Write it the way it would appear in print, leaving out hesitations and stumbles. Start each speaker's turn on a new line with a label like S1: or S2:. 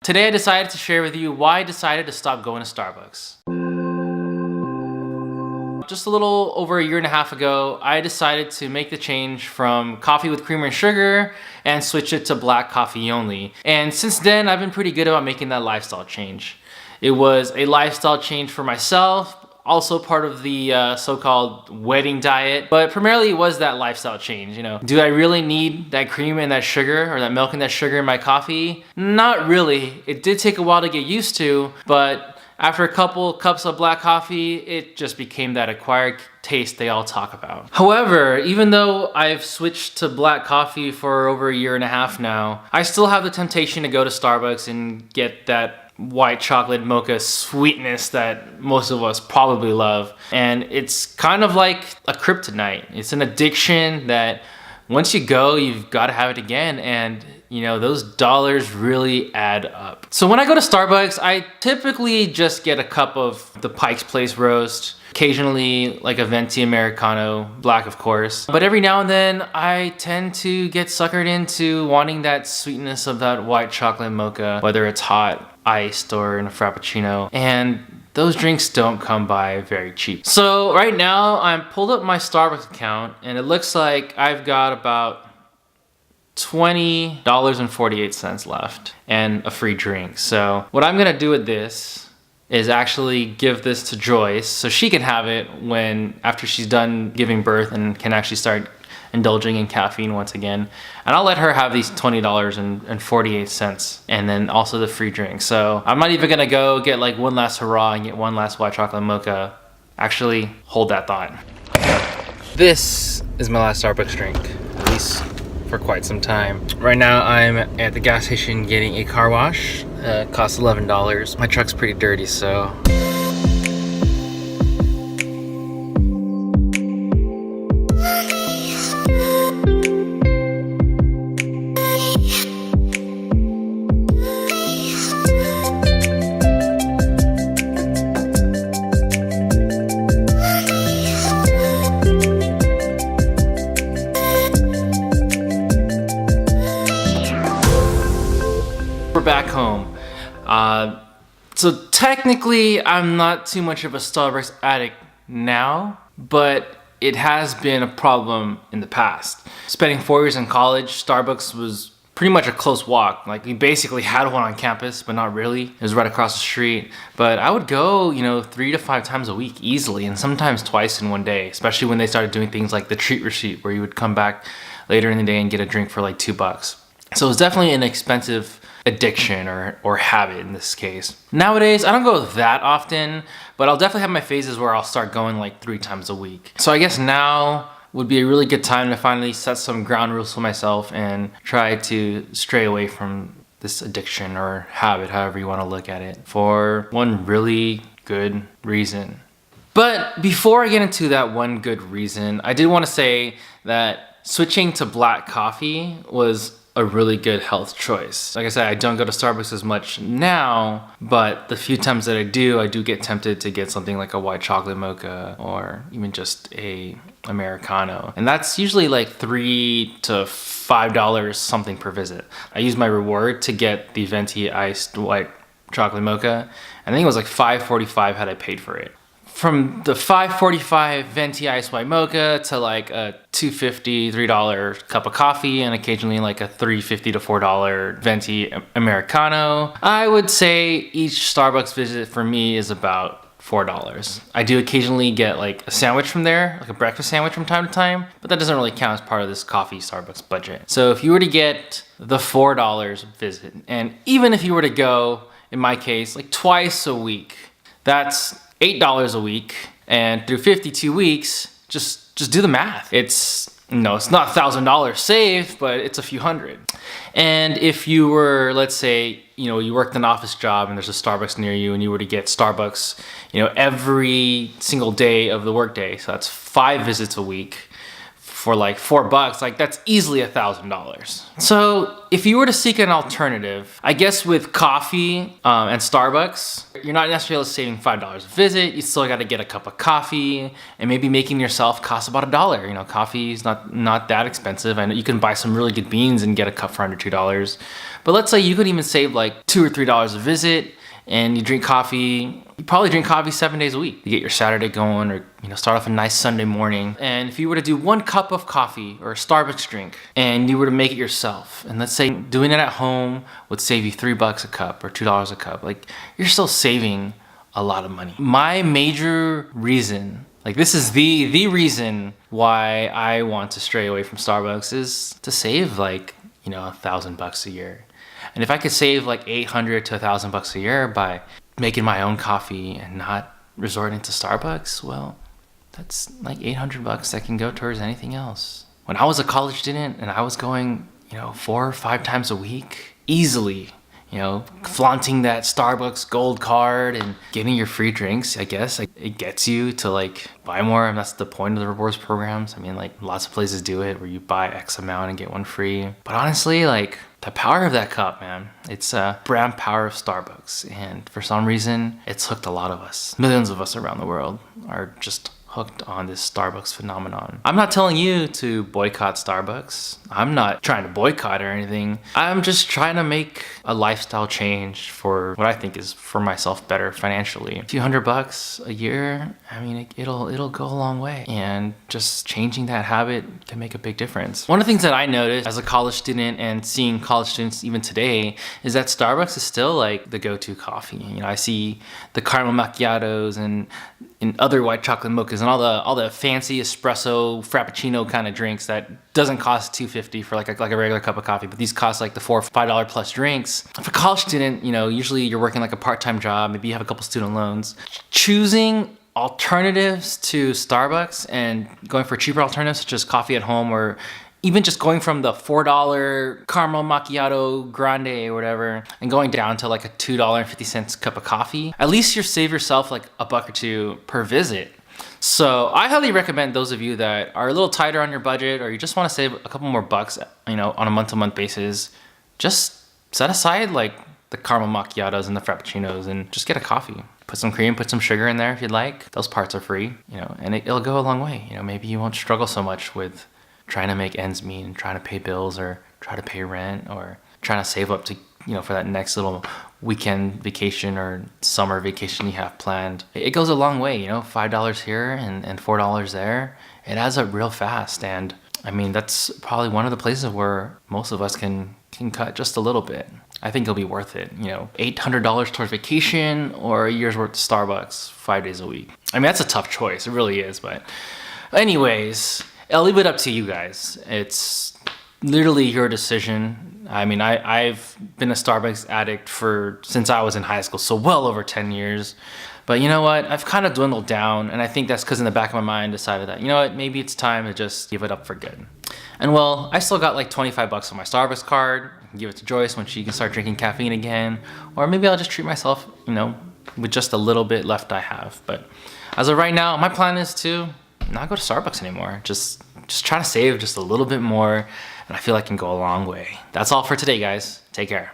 S1: Today I decided to share with you why I decided to stop going to Starbucks. Just a little over a year and a half ago, I decided to make the change from coffee with creamer and sugar and switch it to black coffee only. And since then, I've been pretty good about making that lifestyle change. It was a lifestyle change for myself, also part of the so-called wedding diet, but primarily it was that lifestyle change, you know. Do I really need that cream and that sugar, or that milk and that sugar in my coffee? Not really. It did take a while to get used to, but after a couple cups of black coffee, it just became that acquired taste they all talk about. However, even though I've switched to black coffee for over a year and a half now, I still have the temptation to go to Starbucks and get that white chocolate mocha sweetness that most of us probably love. And it's kind of like a kryptonite. It's an addiction that once you go, you've got to have it again. And you know, those dollars really add up. So when I go to Starbucks, I typically just get a cup of the Pike's Place roast, occasionally like a venti Americano, black of course. But every now and then I tend to get suckered into wanting that sweetness of that white chocolate mocha, whether it's hot, iced, or in a Frappuccino. And those drinks don't come by very cheap. So right now I'm pulled up my Starbucks account and it looks like I've got about $20.48 left and a free drink. So what I'm gonna do with this is actually give this to Joyce so she can have it after she's done giving birth and can actually start indulging in caffeine once again. And I'll let her have these $20.48 and then also the free drink. So I'm not even gonna go get like one last hurrah and get one last white chocolate mocha. Actually, hold that thought. This is my last Starbucks drink, at least for quite some time. Right now I'm at the gas station getting a car wash. It costs $11. My truck's pretty dirty, so. We're back home. So technically I'm not too much of a Starbucks addict now, but it has been a problem in the past. Spending 4 years in college, Starbucks was pretty much a close walk. Like we basically had one on campus, but not really. It was right across the street. But I would go, 3 to 5 times a week easily, and sometimes twice in one day, especially when they started doing things like the treat receipt, where you would come back later in the day and get a drink for like $2. So it was definitely an expensive addiction or habit in this case. Nowadays, I don't go that often, but I'll definitely have my phases where I'll start going like 3 times a week. So I guess now would be a really good time to finally set some ground rules for myself and try to stray away from this addiction or habit, however you want to look at it, for one really good reason. But before I get into that one good reason, I did want to say that switching to black coffee was a really good health choice. Like I said, I don't go to Starbucks as much now, but the few times that I do get tempted to get something like a white chocolate mocha or even just a Americano. And that's usually like $3 to $5 something per visit. I use my reward to get the venti iced white chocolate mocha. I think it was like $5.45 had I paid for it. From the $5.45 venti iced white mocha to like a $2.50, $3 cup of coffee, and occasionally like a $3.50 to $4 venti Americano, I would say each Starbucks visit for me is about $4. I do occasionally get like a sandwich from there, like a breakfast sandwich from time to time, but that doesn't really count as part of this coffee Starbucks budget. So if you were to get the $4 visit, and even if you were to go, in my case, like twice a week, that's $8 a week, and through 52 weeks, just do the math. It's not $1,000 saved, but it's a few hundred. And if you were, let's say, you worked an office job and there's a Starbucks near you and you were to get Starbucks, every single day of the workday, so that's 5 visits a week for like $4, like that's easily $1,000. So if you were to seek an alternative, I guess with coffee and Starbucks, you're not necessarily saving $5 a visit. You still got to get a cup of coffee, and maybe making yourself costs about $1. You know, coffee is not that expensive. I know you can buy some really good beans and get a cup for under $2. But let's say you could even save like $2 or $3 a visit, and you drink coffee. You probably drink coffee 7 days a week. You get your Saturday going, or start off a nice Sunday morning. And if you were to do 1 cup of coffee or a Starbucks drink, and you were to make it yourself, and let's say doing it at home would save you $3 a cup or $2 a cup, like you're still saving a lot of money. My major reason, like this is the reason why I want to stray away from Starbucks, is to save like $1,000 a year. And if I could save like $800 to $1,000 a year by making my own coffee and not resorting to Starbucks, well, that's like $800 that can go towards anything else. When I was a college student and I was going, 4 or 5 times a week, easily, flaunting that Starbucks gold card and getting your free drinks, I guess, like, it gets you to like buy more, and that's the point of the rewards programs. I mean, like lots of places do it where you buy X amount and get one free. But honestly, like the power of that cup, man, it's a brand power of Starbucks. And for some reason, it's hooked a lot of us. Millions of us around the world are just hooked on this Starbucks phenomenon. I'm not telling you to boycott Starbucks. I'm not trying to boycott or anything. I'm just trying to make a lifestyle change for what I think is for myself better financially. A few $100 a year, I mean, it'll go a long way. And just changing that habit can make a big difference. One of the things that I noticed as a college student and seeing college students even today is that Starbucks is still like the go-to coffee. I see the caramel macchiatos and other white chocolate mochas and all the fancy espresso frappuccino kind of drinks that doesn't cost $2.50 for like a regular cup of coffee, but these cost like the $4 or $5 plus drinks. For a college student, usually you're working like a part-time job, maybe you have a couple student loans. Choosing alternatives to Starbucks and going for cheaper alternatives such as coffee at home, or even just going from the $4 caramel macchiato grande or whatever and going down to like a $2.50 cup of coffee, at least you save yourself like $1 or $2 per visit. So I highly recommend those of you that are a little tighter on your budget, or you just want to save a couple more bucks, on a month-to-month basis, just set aside like the caramel macchiatos and the frappuccinos and just get a coffee. Put some cream, put some sugar in there if you'd like. Those parts are free, and it'll go a long way. Maybe you won't struggle so much with trying to make ends meet and trying to pay bills or try to pay rent or trying to save up to, for that next little weekend vacation or summer vacation you have planned. It goes a long way, $5 here and $4 there. It adds up real fast. And I mean, that's probably one of the places where most of us can cut just a little bit. I think it'll be worth it. $800 towards vacation or a year's worth of Starbucks 5 days a week. I mean, that's a tough choice. It really is. But anyways, I'll leave it up to you guys. It's literally your decision. I mean, I've been a Starbucks addict since I was in high school, so well over 10 years. But you know what? I've kind of dwindled down, and I think that's because in the back of my mind decided that, maybe it's time to just give it up for good. And well, I still got like $25 on my Starbucks card. I can give it to Joyce when she can start drinking caffeine again. Or maybe I'll just treat myself, with just a little bit left I have. But as of right now, my plan is to not go to Starbucks anymore. Just try to save just a little bit more, and I feel I can go a long way. That's all for today, guys. Take care.